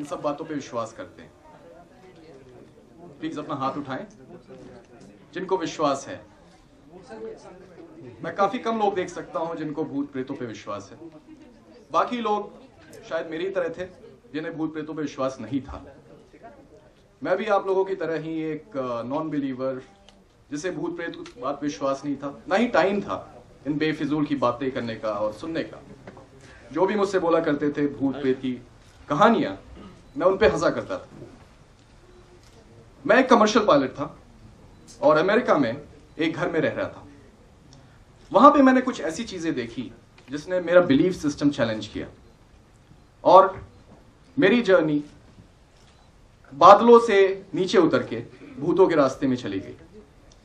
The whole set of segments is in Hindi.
इन सब बातों पे विश्वास करते हैं? प्लीज अपना हाथ उठाएं जिनको विश्वास है। मैं काफी कम लोग देख सकता हूं जिनको भूत प्रेतों पे विश्वास है। बाकी लोग शायद मेरी तरह थे जिन्हें भूत प्रेतों पे विश्वास नहीं था। मैं भी आप लोगों की तरह ही एक नॉन बिलीवर जिसे भूत प्रेत बात विश्वास नहीं था, ना ही टाइम था इन बेफिजूल की बातें करने का और सुनने का। जो भी मुझसे बोला करते थे भूत प्रेत की कहानियां, मैं उन पे हंसा करता था। मैं एक कमर्शियल पायलट था और अमेरिका में एक घर में रह रहा था। वहां पे मैंने कुछ ऐसी चीजें देखी जिसने मेरा बिलीफ सिस्टम चैलेंज किया और मेरी जर्नी बादलों से नीचे उतर के भूतों के रास्ते में चली गई।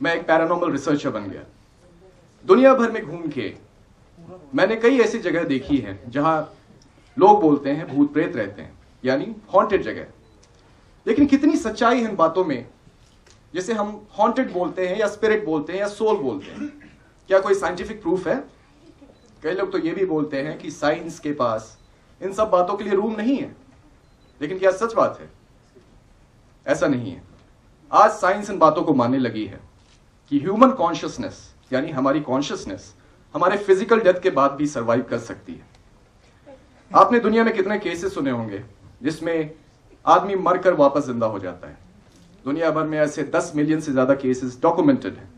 मैं एक पैरानॉर्मल रिसर्चर बन गया। दुनिया भर में घूम के मैंने कई ऐसी जगह देखी है जहां लोग बोलते हैं भूत प्रेत रहते हैं, यानी हॉन्टेड जगह। लेकिन कितनी सच्चाई है इन बातों में जिसे हम हॉन्टेड बोलते हैं या स्पिरिट बोलते हैं या सोल बोलते हैं? क्या कोई साइंटिफिक प्रूफ है? कई लोग तो ये भी बोलते हैं कि साइंस के पास इन सब बातों के लिए रूम नहीं है। लेकिन क्या सच बात है? ऐसा नहीं है। आज साइंस इन बातों को मानने लगी है कि ह्यूमन कॉन्शियसनेस यानी हमारी कॉन्शियसनेस हमारे फिजिकल डेथ के बाद भी सरवाइव कर सकती है। आपने दुनिया में कितने केसेस सुने होंगे जिसमें आदमी मरकर वापस जिंदा हो जाता है? दुनिया भर में ऐसे 10 मिलियन से ज्यादा केसेस डॉक्यूमेंटेड हैं।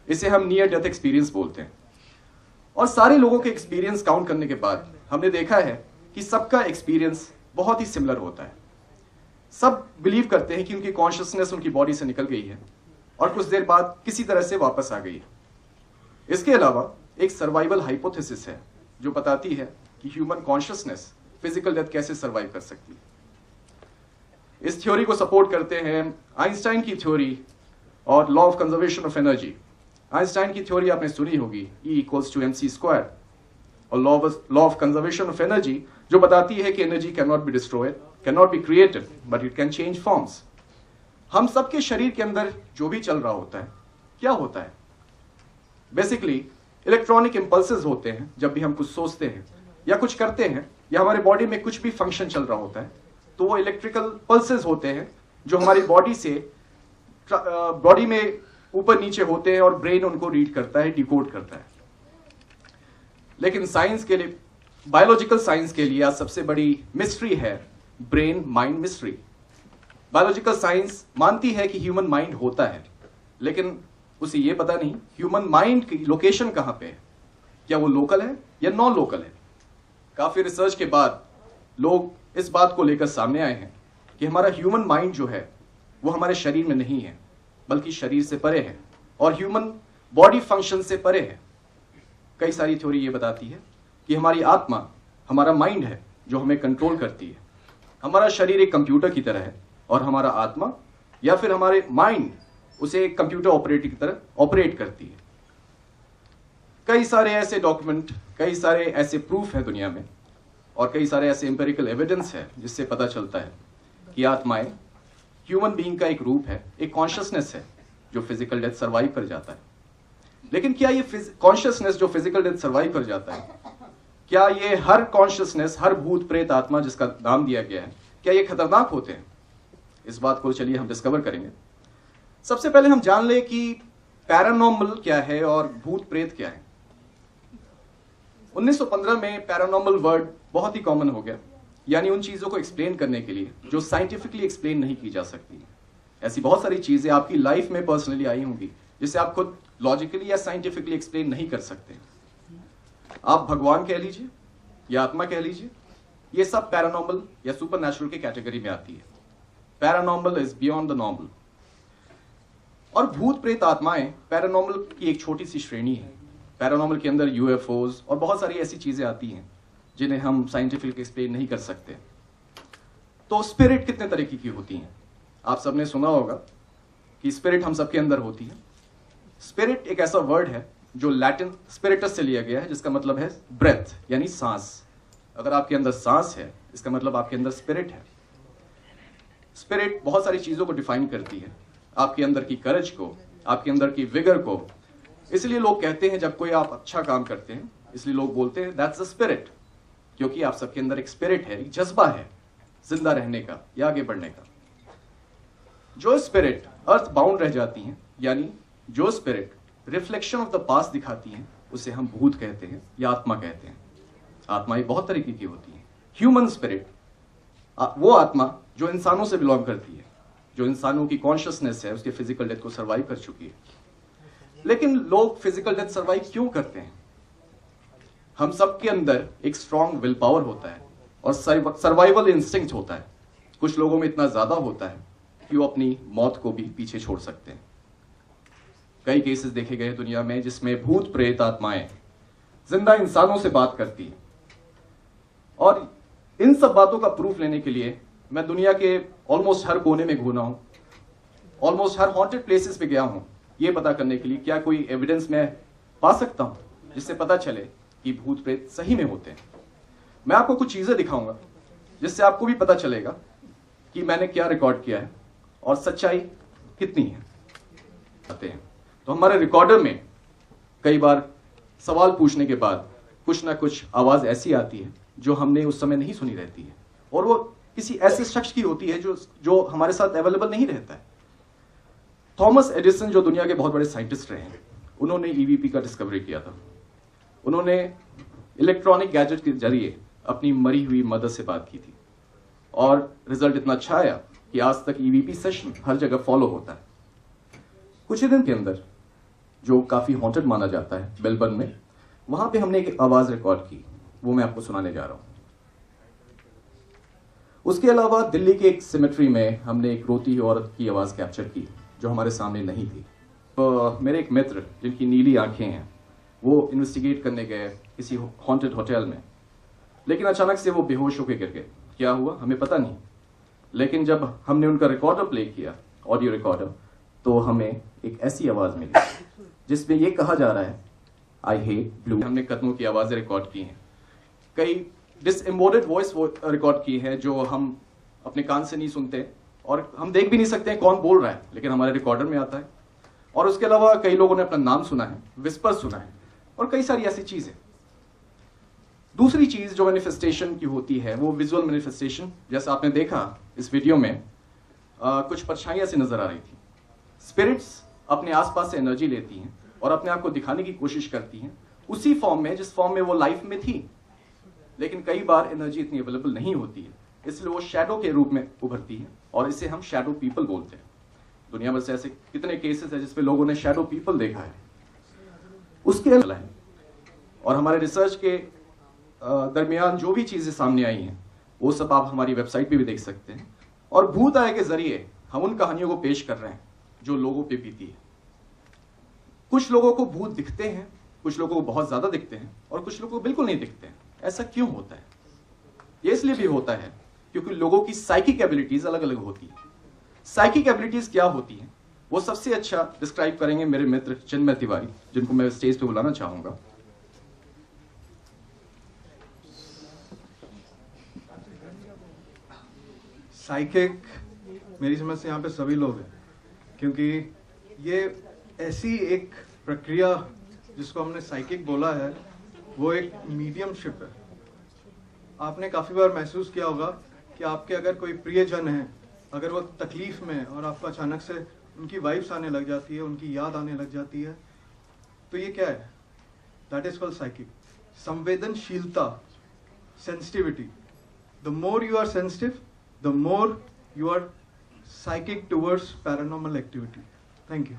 इसे हम नियर डेथ एक्सपीरियंस बोलते हैं। और सारे लोगों के एक्सपीरियंस काउंट करने के बाद हमने देखा है कि सबका एक्सपीरियंस बहुत ही सिमिलर होता है। सब बिलीव करते हैं कि उनकी कॉन्शियसनेस उनकी बॉडी से निकल गई है और कुछ देर बाद किसी तरह से वापस आ गई है। इसके अलावा एक सर्वाइवल हाइपोथेसिस है जो बताती है कि ह्यूमन कॉन्शियसनेस फिजिकल डेथ कैसे सर्वाइव कर सकती है। इस थ्योरी को सपोर्ट करते हैं आइंस्टाइन की थ्योरी और law of conservation of energy. Einstein की थ्योरी आपने सुनी होगी, E=mc², और law of conservation of energy जो बताती है कि energy can not be destroyed, can not be created, but it can change forms. हम सबके शरीर के अंदर जो भी चल रहा होता है, क्या होता है? बेसिकली इलेक्ट्रॉनिक इंपल्सेस होते हैं। जब भी हम कुछ सोचते हैं या कुछ करते हैं या हमारे बॉडी में कुछ भी फंक्शन चल रहा होता है तो वो इलेक्ट्रिकल पल्सेस होते हैं जो हमारी बॉडी में ऊपर नीचे होते हैं और ब्रेन उनको रीड करता है, डिकोड करता है। लेकिन साइंस के लिए, बायोलॉजिकल साइंस के लिए आज सबसे बड़ी मिस्ट्री है brain mind mystery. Biological science मानती है कि ह्यूमन माइंड होता है, लेकिन उसे यह पता नहीं ह्यूमन माइंड की लोकेशन कहां पे है। क्या वो लोकल है या नॉन लोकल है? काफी रिसर्च के बाद लोग इस बात को लेकर सामने आए हैं कि हमारा ह्यूमन माइंड जो है वो हमारे शरीर में नहीं है, बल्कि शरीर से परे है और ह्यूमन बॉडी फंक्शन से परे है। कई सारी थ्योरी ये बताती है कि हमारी आत्मा हमारा माइंड है जो हमें कंट्रोल करती है। हमारा शरीर एक कंप्यूटर की तरह है और हमारा आत्मा या फिर हमारे माइंड उसे एक कंप्यूटर ऑपरेटर की तरह ऑपरेट करती है। कई सारे ऐसे डॉक्यूमेंट, कई सारे ऐसे प्रूफ है दुनिया में और कई सारे ऐसे एम्पेरिकल एविडेंस है जिससे पता चलता है कि आत्माएं ह्यूमन बीइंग का एक रूप है, एक कॉन्शियसनेस है जो फिजिकल डेथ सर्वाइव कर जाता है। लेकिन क्या ये कॉन्शियसनेस जो फिजिकल डेथ सर्वाइव कर जाता है, क्या ये हर कॉन्शियसनेस, हर भूत प्रेत आत्मा जिसका नाम दिया गया है, क्या ये खतरनाक होते हैं? इस बात को चलिए हम डिस्कवर करेंगे। सबसे पहले हम जान ले कि पैरानॉर्मल क्या है और भूत प्रेत क्या है। 1915 में पैरानॉर्मल वर्ड बहुत ही कॉमन हो गया, यानी उन चीजों को एक्सप्लेन करने के लिए जो साइंटिफिकली एक्सप्लेन नहीं की जा सकती। ऐसी बहुत सारी चीजें आपकी लाइफ में पर्सनली आई होंगी जिसे आप खुद लॉजिकली या साइंटिफिकली एक्सप्लेन नहीं कर सकते। आप भगवान कह लीजिए या आत्मा कह लीजिए, ये सब पैरानॉर्मल या सुपरनैचुरल की कैटेगरी में आती है। Paranormal is beyond the normal. और भूत प्रेत आत्माएं पैरानॉर्मल की एक छोटी सी श्रेणी है। पैरानॉर्मल के अंदर यूएफओज और बहुत सारी ऐसी चीजें आती हैं जिन्हें हम साइंटिफिकली एक्सप्लेन नहीं कर सकते। तो स्पिरिट कितने तरीके की होती हैं? आप सबने सुना होगा कि स्पिरिट हम सबके अंदर होती है। स्पिरिट एक ऐसा वर्ड है जो लैटिन स्पिरिटस से लिया गया है, जिसका मतलब है ब्रेथ यानी सांस। अगर आपके अंदर सांस है इसका मतलब आपके अंदर स्पिरिट है। स्पिरिट बहुत सारी चीजों को डिफाइन करती है, आपके अंदर की करेज को, आपके अंदर की विगर को। इसलिए लोग कहते हैं जब कोई आप अच्छा काम करते हैं, इसलिए लोग बोलते हैं दैट्स द स्पिरिट, क्योंकि आप सबके अंदर एक स्पिरिट है, एक जज्बा है। जिंदा रहने का या आगे बढ़ने का। जो स्पिरिट अर्थ बाउंड रह जाती हैं, यानी जो spirit reflection of the past दिखाती हैं, उसे हम भूत कहते हैं या आत्मा कहते हैं। आत्माएं बहुत तरीके की होती हैं। ह्यूमन स्पिरिट वो आत्मा जो इंसानों से बिलोंग करती है, जो इंसानों की कॉन्शियसनेस है, उसके फिजिकल डेथ को सर्वाइव कर चुकी है। लेकिन लोग फिजिकल डेथ सर्वाइव क्यों करते हैं? हम सबके अंदर एक स्ट्रॉन्ग विल पावर होता है और सर्वाइवल इंस्टिंक्ट होता है। कुछ लोगों में इतना ज्यादा होता है कि वो अपनी मौत को भी पीछे छोड़ सकते हैं। कई केसेस देखे गए दुनिया में जिसमें भूत प्रेत आत्माएं जिंदा इंसानों से बात करती हैं। और इन सब बातों का प्रूफ लेने के लिए मैं दुनिया के ऑलमोस्ट हर कोने में घूमा हूं, ऑलमोस्ट हर हॉन्टेड प्लेसेस पे गया हूं, ये पता करने के लिए क्या कोई एविडेंस मैं पा सकता हूं जिससे पता चले कि भूत प्रेत सही में होते हैं। मैं आपको कुछ चीजें दिखाऊंगा जिससे आपको भी पता चलेगा कि मैंने क्या रिकॉर्ड किया है और सच्चाई कितनी है। तो हमारे रिकॉर्डर में कई बार सवाल पूछने के बाद कुछ ना कुछ आवाज ऐसी आती है जो हमने उस समय नहीं सुनी रहती है, और वो किसी ऐसे शख्स की होती है जो हमारे साथ अवेलेबल नहीं रहता है। थॉमस एडिसन जो दुनिया के बहुत बड़े साइंटिस्ट रहे हैं, उन्होंने ईवीपी का डिस्कवरी किया था। उन्होंने इलेक्ट्रॉनिक गैजेट के जरिए अपनी मरी हुई मदर से बात की थी और रिजल्ट इतना अच्छा आया कि आज तक ईवीपी सेशन हर जगह फॉलो होता है। कुछ ही दिन के अंदर, जो काफी हॉन्टेड माना जाता है, मेलबर्न में, वहां पे हमने एक आवाज रिकॉर्ड की, वो मैं आपको सुनाने जा रहा हूं। उसके अलावा दिल्ली के एक सिमेट्री में हमने एक रोती हुई औरत की आवाज कैप्चर की जो हमारे सामने नहीं थी। तो मेरे एक मित्र जिनकी नीली आंखें हैं, वो इन्वेस्टिगेट करने गए किसी हॉन्टेड होटल में, लेकिन अचानक से वो बेहोश होकर गिर गए। क्या हुआ हमें पता नहीं, लेकिन जब हमने उनका रिकॉर्डर प्ले किया, ऑडियो रिकॉर्डर, तो हमें एक ऐसी आवाज मिली जिसमें ये कहा जा रहा है, आई हेट ब्लू। हमने कदमों की आवाजें रिकॉर्ड की हैं, कई डिसएम्बोडेड वॉइस रिकॉर्ड की है जो हम अपने कान से नहीं सुनते और हम देख भी नहीं सकते हैं कौन बोल रहा है, लेकिन हमारे रिकॉर्डर में आता है। और उसके अलावा कई लोगों ने अपना नाम सुना है, विस्पर सुना है, और कई सारी ऐसी चीजें। दूसरी चीज जो मैनिफेस्टेशन की होती है वो विजुअल मैनिफेस्टेशन। जैसा आपने देखा इस वीडियो में, कुछ परछाइयां सी नजर आ रही थी। स्पिरिट्स अपने आसपास से एनर्जी लेती हैं और अपने आप को दिखाने की कोशिश करती हैं उसी फॉर्म में जिस फॉर्म में वो लाइफ में थी, लेकिन कई बार एनर्जी इतनी अवेलेबल नहीं होती है, इसलिए वो शैडो के रूप में उभरती है और इसे हम शैडो पीपल बोलते हैं। दुनिया भर से ऐसे कितने केसेस हैं जिसपे लोगों ने शैडो पीपल देखा है। उसके अलावा और हमारे रिसर्च के दरमियान जो भी चीजें सामने आई हैं वो सब आप हमारी वेबसाइट पे भी देख सकते हैं। और भूत आय के जरिए हम उन कहानियों को पेश कर रहे हैं जो लोगों पे बीती है। कुछ लोगों को भूत दिखते हैं, कुछ लोगों को बहुत ज्यादा दिखते हैं और कुछ लोगों को बिल्कुल नहीं दिखते हैं। ऐसा क्यों होता है? ये इसलिए भी होता है क्योंकि लोगों की साइकिक एबिलिटीज अलग अलग होती है। साइकिक एबिलिटीज क्या होती हैं वो सबसे अच्छा डिस्क्राइब करेंगे मेरे मित्र चिन्मय तिवारी, जिनको मैं स्टेज पे बुलाना चाहूंगा। साइकिक मेरी समझ से यहाँ पे सभी लोग हैं, क्योंकि ये ऐसी एक प्रक्रिया जिसको हमने साइकिक बोला है, वो एक मीडियमशिप है। आपने काफ़ी बार महसूस किया होगा कि आपके अगर कोई प्रियजन है, अगर वो तकलीफ में और आपको अचानक से उनकी वाइब्स आने लग जाती है, उनकी याद आने लग जाती है, तो ये क्या है? That is called psychic. संवेदनशीलता, sensitivity. The more you are sensitive, the more you are psychic towards paranormal activity. Thank you.